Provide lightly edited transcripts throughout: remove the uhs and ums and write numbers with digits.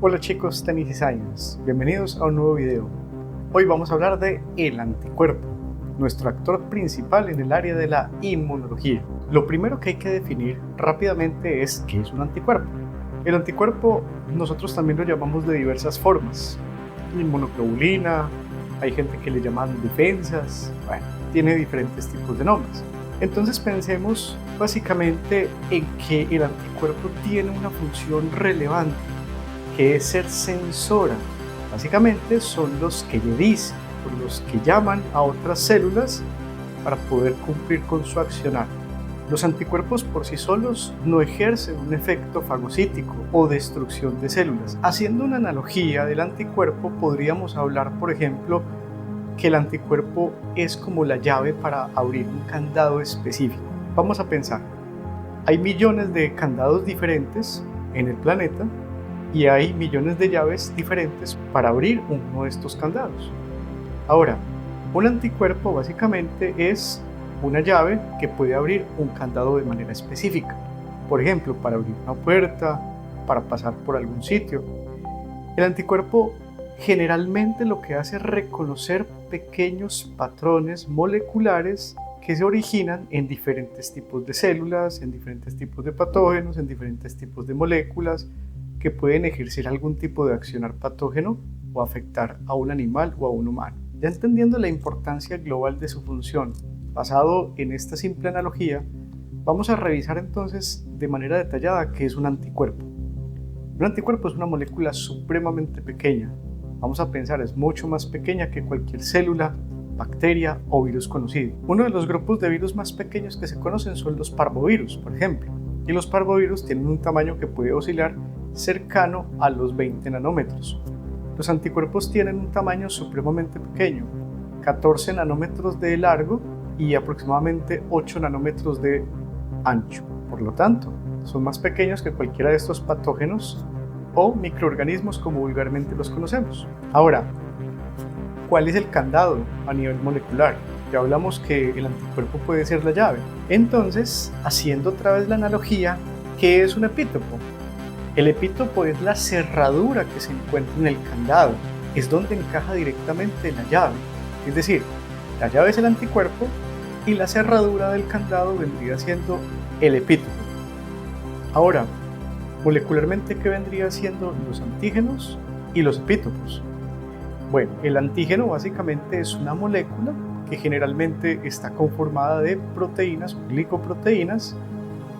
Hola chicos, Tennis y Science, bienvenidos a un nuevo video. Hoy vamos a hablar de el anticuerpo, nuestro actor principal en el área de la inmunología. Lo primero que hay que definir rápidamente es qué es un anticuerpo. El anticuerpo nosotros también lo llamamos de diversas formas. Inmunoglobulina, hay gente que le llaman defensas, bueno, tiene diferentes tipos de nombres. Entonces pensemos básicamente en que el anticuerpo tiene una función relevante, que es ser sensora. Básicamente son los que le dicen, los que llaman a otras células para poder cumplir con su accionar. Los anticuerpos por sí solos no ejercen un efecto fagocítico o destrucción de células. Haciendo una analogía del anticuerpo, podríamos hablar, por ejemplo, que el anticuerpo es como la llave para abrir un candado específico. Vamos a pensar, hay millones de candados diferentes en el planeta y hay millones de llaves diferentes para abrir uno de estos candados. Ahora, un anticuerpo básicamente es una llave que puede abrir un candado de manera específica. Por ejemplo, para abrir una puerta, para pasar por algún sitio. El anticuerpo generalmente lo que hace es reconocer pequeños patrones moleculares que se originan en diferentes tipos de células, en diferentes tipos de patógenos, en diferentes tipos de moléculas que pueden ejercer algún tipo de accionar patógeno o afectar a un animal o a un humano. Ya entendiendo la importancia global de su función, basado en esta simple analogía, vamos a revisar entonces de manera detallada qué es un anticuerpo. Un anticuerpo es una molécula supremamente pequeña. Vamos a pensar, es mucho más pequeña que cualquier célula, bacteria o virus conocido. Uno de los grupos de virus más pequeños que se conocen son los parvovirus, por ejemplo. Y los parvovirus tienen un tamaño que puede oscilar cercano a los 20 nanómetros. Los anticuerpos tienen un tamaño supremamente pequeño, 14 nanómetros de largo y aproximadamente 8 nanómetros de ancho. Por lo tanto, son más pequeños que cualquiera de estos patógenos o microorganismos como vulgarmente los conocemos. Ahora, ¿cuál es el candado a nivel molecular? Ya hablamos que el anticuerpo puede ser la llave. Entonces, haciendo otra vez la analogía, ¿qué es un epítopo? El epítopo es la cerradura que se encuentra en el candado, es donde encaja directamente la llave. Es decir, la llave es el anticuerpo y la cerradura del candado vendría siendo el epítopo. Ahora, molecularmente, ¿qué vendría siendo los antígenos y los epítopos? Bueno, el antígeno básicamente es una molécula que generalmente está conformada de proteínas, glicoproteínas,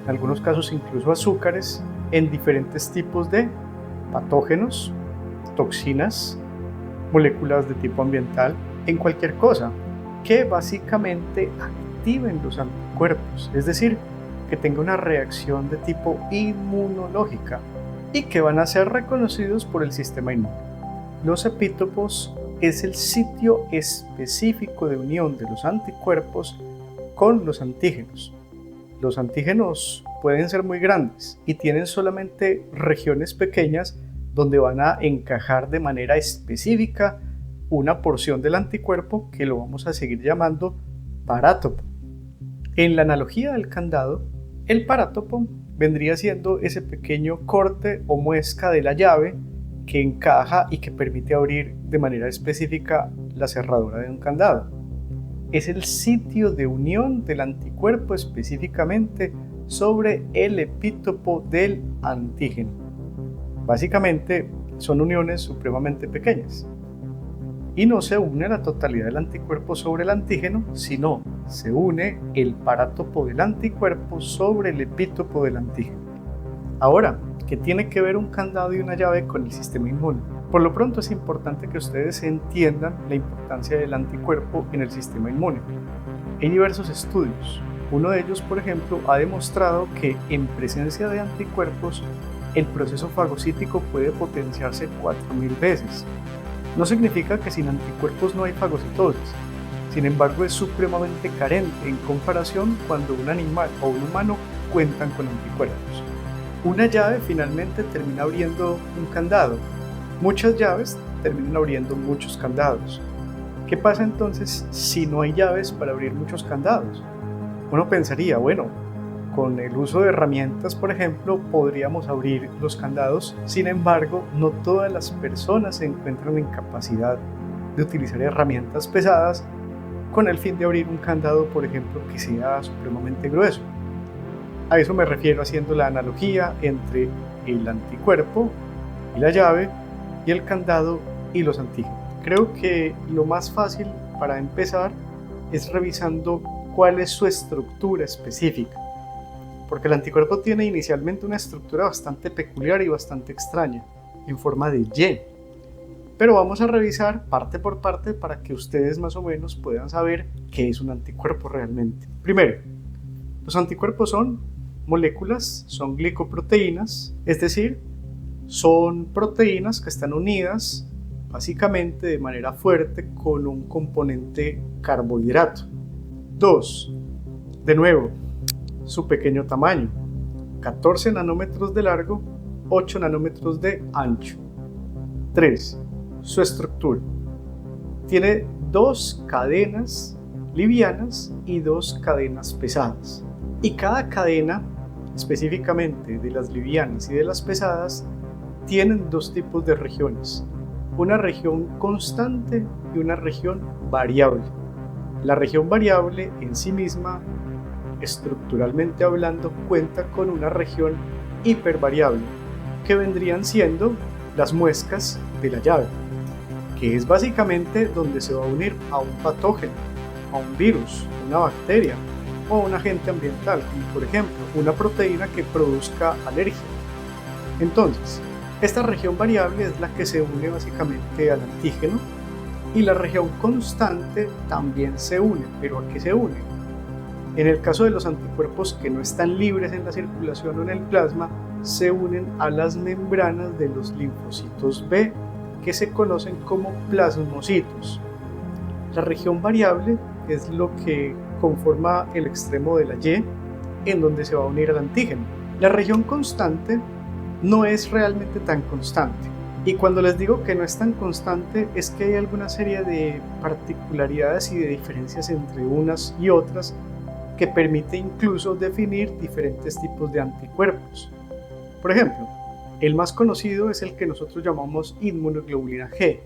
en algunos casos incluso azúcares, en diferentes tipos de patógenos, toxinas, moléculas de tipo ambiental, en cualquier cosa que básicamente activen los anticuerpos, es decir, que tenga una reacción de tipo inmunológica y que van a ser reconocidos por el sistema inmune. Los epítopos es el sitio específico de unión de los anticuerpos con los antígenos. Los antígenos pueden ser muy grandes y tienen solamente regiones pequeñas donde van a encajar de manera específica una porción del anticuerpo que lo vamos a seguir llamando parátopo. En la analogía del candado, el parátopo vendría siendo ese pequeño corte o muesca de la llave que encaja y que permite abrir de manera específica la cerradura de un candado. Es el sitio de unión del anticuerpo específicamente sobre el epítopo del antígeno. Básicamente son uniones supremamente pequeñas. Y no se une la totalidad del anticuerpo sobre el antígeno, sino se une el parátopo del anticuerpo sobre el epítopo del antígeno. Ahora, ¿qué tiene que ver un candado y una llave con el sistema inmune? Por lo pronto es importante que ustedes entiendan la importancia del anticuerpo en el sistema inmune. Hay diversos estudios. Uno de ellos, por ejemplo, ha demostrado que en presencia de anticuerpos el proceso fagocítico puede potenciarse 4000 veces. No significa que sin anticuerpos no hay fagocitosis. Sin embargo, es supremamente carente en comparación cuando un animal o un humano cuentan con anticuerpos. Una llave finalmente termina abriendo un candado. Muchas llaves terminan abriendo muchos candados. ¿Qué pasa entonces si no hay llaves para abrir muchos candados? Uno pensaría, bueno, Con el uso de herramientas, por ejemplo, podríamos abrir los candados. Sin embargo, no todas las personas se encuentran en capacidad de utilizar herramientas pesadas con el fin de abrir un candado, por ejemplo, que sea supremamente grueso. A eso me refiero haciendo la analogía entre el anticuerpo y la llave y el candado y los antígenos. Creo que lo más fácil para empezar es revisando cuál es su estructura específica, porque el anticuerpo tiene inicialmente una estructura bastante peculiar y bastante extraña, en forma de Y. Pero vamos a revisar parte por parte para que ustedes más o menos puedan saber qué es un anticuerpo realmente. Primero, los anticuerpos son moléculas, son glicoproteínas, es decir, son proteínas que están unidas básicamente de manera fuerte con un componente carbohidrato. 2. De nuevo, su pequeño tamaño, 14 nanómetros de largo, 8 nanómetros de ancho. 3. Su estructura. Tiene 2 cadenas livianas y 2 cadenas pesadas. Y cada cadena, específicamente de las livianas y de las pesadas, tienen 2 tipos de regiones. Una región constante y una región variable. La región variable en sí misma, estructuralmente hablando, cuenta con una región hipervariable, que vendrían siendo las muescas de la llave, que es básicamente donde se va a unir a un patógeno, a un virus, una bacteria o un agente ambiental, como por ejemplo una proteína que produzca alergia. Entonces, esta región variable es la que se une básicamente al antígeno, y la región constante también se une. ¿Pero a qué se une? En el caso de los anticuerpos que no están libres en la circulación o en el plasma, se unen a las membranas de los linfocitos B, que se conocen como plasmocitos. La región variable es lo que conforma el extremo de la Y, en donde se va a unir al antígeno. La región constante no es realmente tan constante. Y cuando les digo que no es tan constante, es que hay alguna serie de particularidades y de diferencias entre unas y otras que permite incluso definir diferentes tipos de anticuerpos. Por ejemplo, el más conocido es el que nosotros llamamos inmunoglobulina G,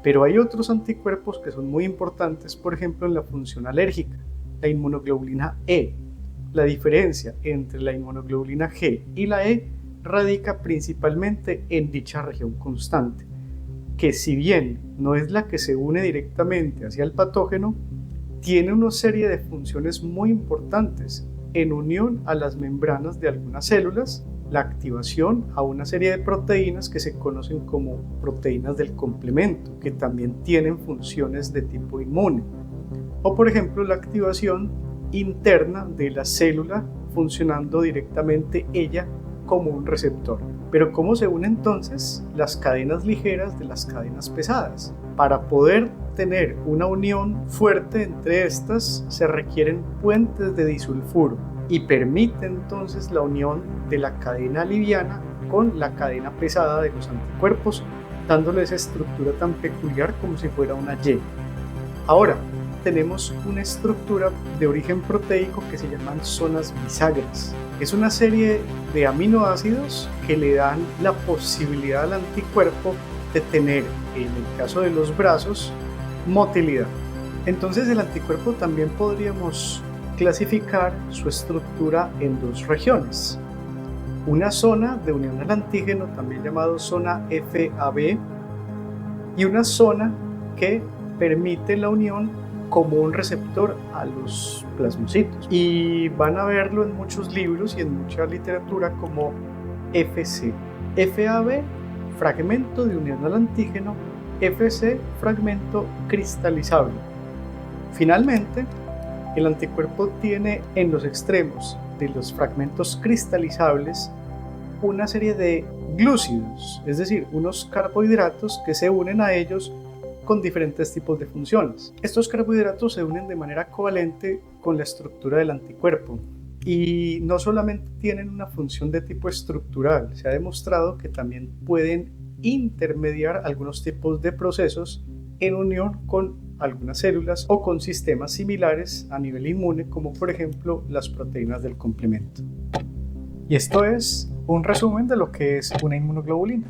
pero hay otros anticuerpos que son muy importantes, por ejemplo en la función alérgica, la inmunoglobulina E. La diferencia entre la inmunoglobulina G y la E radica principalmente en dicha región constante, que si bien no es la que se une directamente hacia el patógeno, tiene una serie de funciones muy importantes en unión a las membranas de algunas células, la activación a una serie de proteínas que se conocen como proteínas del complemento, que también tienen funciones de tipo inmune, o por ejemplo la activación interna de la célula funcionando directamente ella como un receptor. Pero ¿cómo se unen entonces las cadenas ligeras de las cadenas pesadas? Para poder tener una unión fuerte entre estas se requieren puentes de disulfuro y permite entonces la unión de la cadena liviana con la cadena pesada de los anticuerpos, dándole esa estructura tan peculiar como si fuera una Y. Ahora, tenemos una estructura de origen proteico que se llaman zonas bisagras. Es una serie de aminoácidos que le dan la posibilidad al anticuerpo de tener, en el caso de los brazos, motilidad. Entonces el anticuerpo también podríamos clasificar su estructura en 2 regiones. Una zona de unión al antígeno, también llamado zona FAB, y una zona que permite la unión como un receptor a los plasmocitos. Y van a verlo en muchos libros y en mucha literatura como FC. FAB, fragmento de unión al antígeno. FC, fragmento cristalizable. Finalmente, el anticuerpo tiene en los extremos de los fragmentos cristalizables una serie de glúcidos, es decir, unos carbohidratos que se unen a ellos con diferentes tipos de funciones. Estos carbohidratos se unen de manera covalente con la estructura del anticuerpo y no solamente tienen una función de tipo estructural, se ha demostrado que también pueden intermediar algunos tipos de procesos en unión con algunas células o con sistemas similares a nivel inmune, como por ejemplo las proteínas del complemento. Y esto es un resumen de lo que es una inmunoglobulina.